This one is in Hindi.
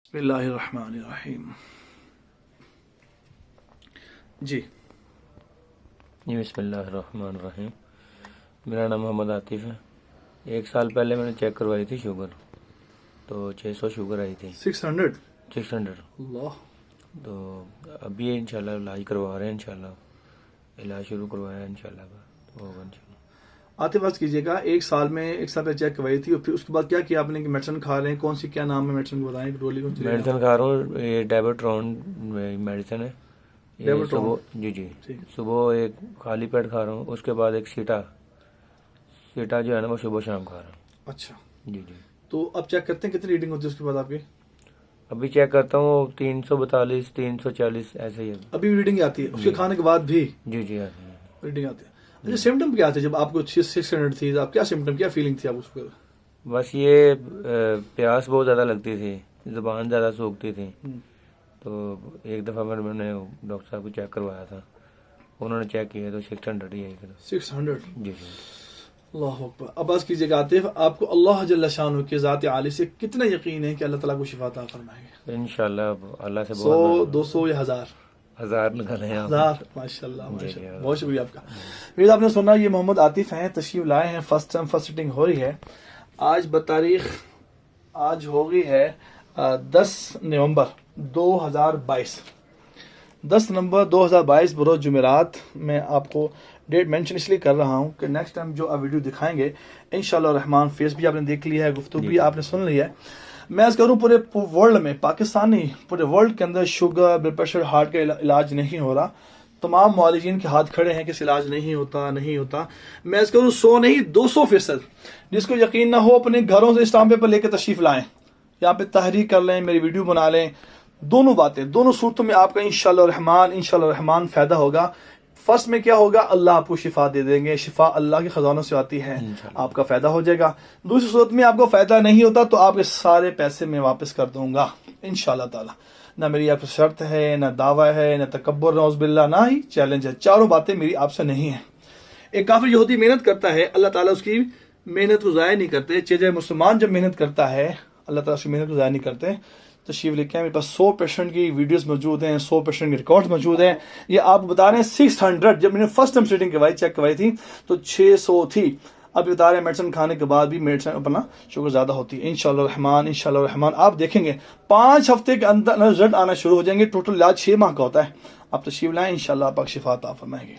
बिस्मिल्लाहिर्रहमानिर्रहीम। जी बिस्मिल्लाहिर्रहमानिर्रहीम। मेरा नाम मोहम्मद आतिफ़ है। 1 साल पहले मैंने चेक करवाई थी शुगर, तो 600 शुगर आई थी। 600। 600। अल्लाह। तो अभी इंशाल्लाह इलाज करवा रहे हैं। इंशाल्लाह इलाज शुरू करवाया है, इंशाल्लाह तो होगा इंशाल्लाह। आते वक्त कीजिएगा, 1 साल में 1 साल पहले चेक करवाई थी और फिर उसके बाद क्या किया आपने कि मेडिसिन खा रहे हैं? कौन सी, क्या नाम है मेडिसिन को बताएं, गोली कौन सी ले रहे हैं मेडिसिन खा रहा हूँ, ये डेबोट्रॉन मेडिसिन है। आप? ये डेबोट्रॉन। सुबह जी ठीक। सुबह एक खाली पेट खा रहा हूँ, उसके बाद एक सीटा सीटा जो है ना वो सुबह शाम खा रहा हूँ। अच्छा, जी। तो अब चेक करते हैं कितनी रीडिंग होती है उसके बाद आपकी? अभी चेक करता हूँ 342 340 ऐसे ही है। अभी भी रीडिंग आती है उसके जी। खाने के बाद भी जी आती है। रीडिंग आती है? अच्छा, सिम्टम क्या थे जब आपको 600 थी? आप क्या सिम्टम, क्या फीलिंग थी आप उस पर? बस ये प्यास बहुत ज़्यादा लगती थी, ज़ुबान ज़्यादा सूखती थी। तो एक दफ़ा मैंने डॉक्टर साहब को चेक करवाया था, उन्होंने चेक किया तो 600 ही आई फिर। 600। जी। अल्लाह अकबर। अब बस कीजिएगा आतिफ, आपको अल्लाह जल्ल शानु के ज़ात आली से कितना यकीन है कि अल्लाह ताला को शिफा अता फरमाएंगे? इंशाल्लाह अल्लाह से 100, बहुत 200 या 1000? 1000 निकाले हैं आप। 1000। माशाल्लाह जी, माशाल्लाह, जी। बहुत शुक्रिया आपका। फिर आपने सुना, ये मोहम्मद आतिफ हैं, तशरीफ लाए हैं, फर्स्ट टाइम फर्स्ट सिटिंग हो रही है। आज बतारीख, आज हो गई है 10 नवंबर 2022। 10 नवंबर 2022 बरोज जुमेरात। मैं आपको डेट मेंशन इसलिए कर रहा हूँ कि नेक्स्ट टाइम जो आप वीडियो दिखाएंगे इंशाल्लाह रहमान, फेस भी आपने देख लिया है, गुफ्तगू भी आपने सुन लिया है। मैं आज करूँ पूरे वर्ल्ड में, पाकिस्तानी पूरे वर्ल्ड के अंदर शुगर, ब्लड प्रेशर, हार्ट का इलाज नहीं हो रहा। तमाम मुआलिजीन के हाथ खड़े हैं कि इस इलाज नहीं होता। मैं आज करूँ 100 नहीं 200%। जिसको यकीन ना हो अपने घरों से स्टाम्प पेपर लेकर तशरीफ लाएं, यहाँ पे तहरीक कर लें, मेरी वीडियो बना लें। दोनों बातें, दोनों सूरतों में आपका इंशाल्लाह रहमान फायदा होगा। फर्स्ट में क्या होगा, अल्लाह आपको शिफा दे देंगे, शिफा अल्लाह के खजानों से आती है, आपका फायदा हो जाएगा। दूसरी सूरत में आपको फायदा नहीं होता तो आपके सारे पैसे मैं वापस कर दूंगा इंशाल्लाह ताला। ना मेरी आपसे शर्त है, ना दावा है, ना तकब्बुर, नौज़ुबिल्लाह, ना ही चैलेंज है। चारों बातें मेरी आपसे नहीं है। एक काफिर यहूदी मेहनत करता है, अल्लाह ताला उसकी मेहनत को ज़ाया नहीं करते। चाहे मुसलमान जब मेहनत करता है, अल्लाह ताला उसकी मेहनत को ज़ाया नहीं करते। तशरीफ लेके मेरे पास 100% की वीडियोस मौजूद हैं, 100% के रिकॉर्ड्स मौजूद हैं। ये आप बता रहे हैं 600। जब मैंने फर्स्ट टाइम सेटिंग करवाई, चेक करवाई थी तो 600 थी। अब बता रहे हैं मेडिसिन खाने के बाद भी मेडिसिन अपना शुगर ज़्यादा होती है। इंशाल्लाह रहमान आप देखेंगे 5 हफ्ते के अंदर रिजल्ट आना शुरू हो जाएंगे। टोटल इलाज 6 माह का होता है। आप तशरीफ लाएं, इंशाल्लाह आप शिफा अता फरमाएंगे।